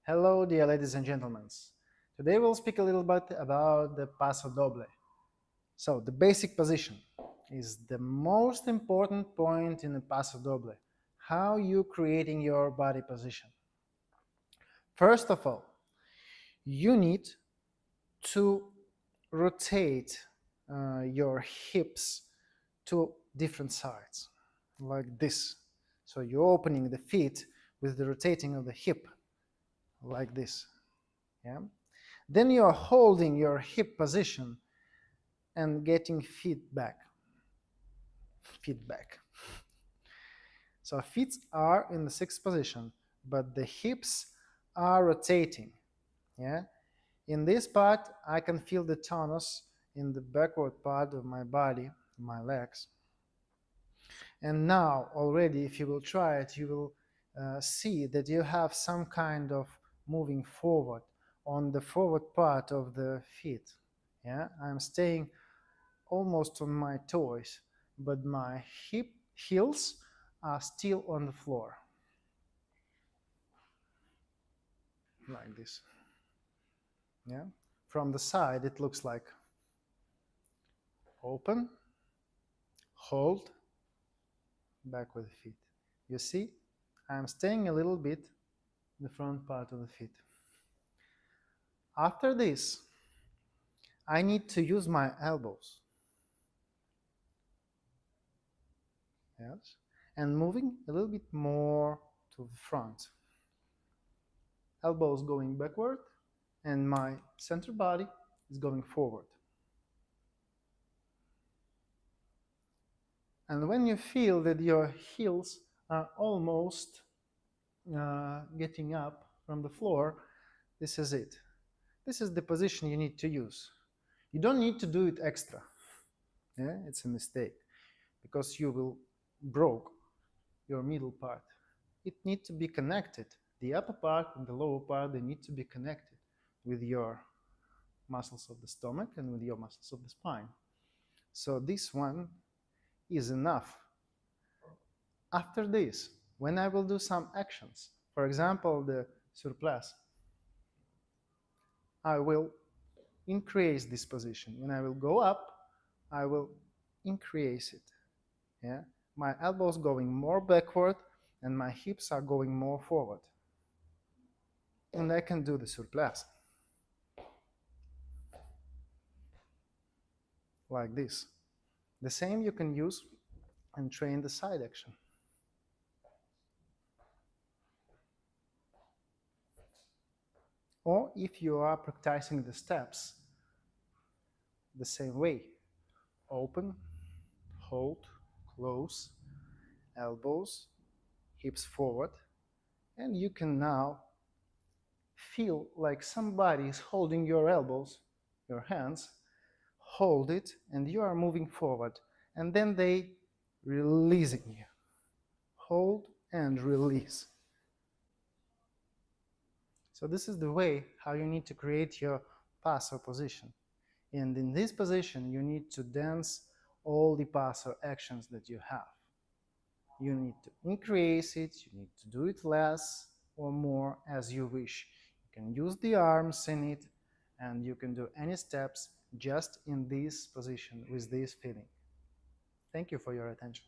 Hello, dear ladies and gentlemen. Today we'll speak a little bit about the Paso Doble. So, the basic position is the most important point in the Paso Doble. How you creating your body position. First of all, you need to rotate your hips to different sides, like this. So you're opening the feet with the rotating of the hip, like this. Yeah. Then you are holding your hip position and getting feet back. So feet are in the sixth position, but the hips are rotating. Yeah. In this part, I can feel the tonus in the backward part of my body, my legs. And now already, if you will try it, you will see that you have some kind of moving forward on the forward part of the feet. Yeah, I'm staying almost on my toes, but my heels are still on the floor. Like this. Yeah. From the side, it looks like open, hold, back with the feet. You see, I'm staying a little bit in the front part of the feet. After this, I need to use my elbows. Yes. And moving a little bit more to the front. Elbows going backward, and my center body is going forward. And when you feel that your heels are almost getting up from the floor, this is it. This is the position you need to use. You don't need to do it extra. Yeah, it's a mistake because you will broke your middle part. It needs to be connected. The upper part and the lower part, they need to be connected with your muscles of the stomach and with your muscles of the spine. So this one is enough. After this, when I will do some actions, for example, the surplus, I will increase this position. When I will go up, I will increase it. Yeah? My elbows going more backward and my hips are going more forward. And I can do the surplus. Like this. The same you can use and train the side action. Or if you are practicing the steps the same way. Open, hold, close, elbows, hips forward. And you can now feel like somebody is holding your elbows, your hands, hold it, and you are moving forward. And then they releasing you. Hold and release. So this is the way how you need to create your paso position. And in this position, you need to dance all the paso actions that you have. You need to increase it, you need to do it less or more as you wish. You can use the arms in it, and you can do any steps just in this position with this feeling. Thank you for your attention.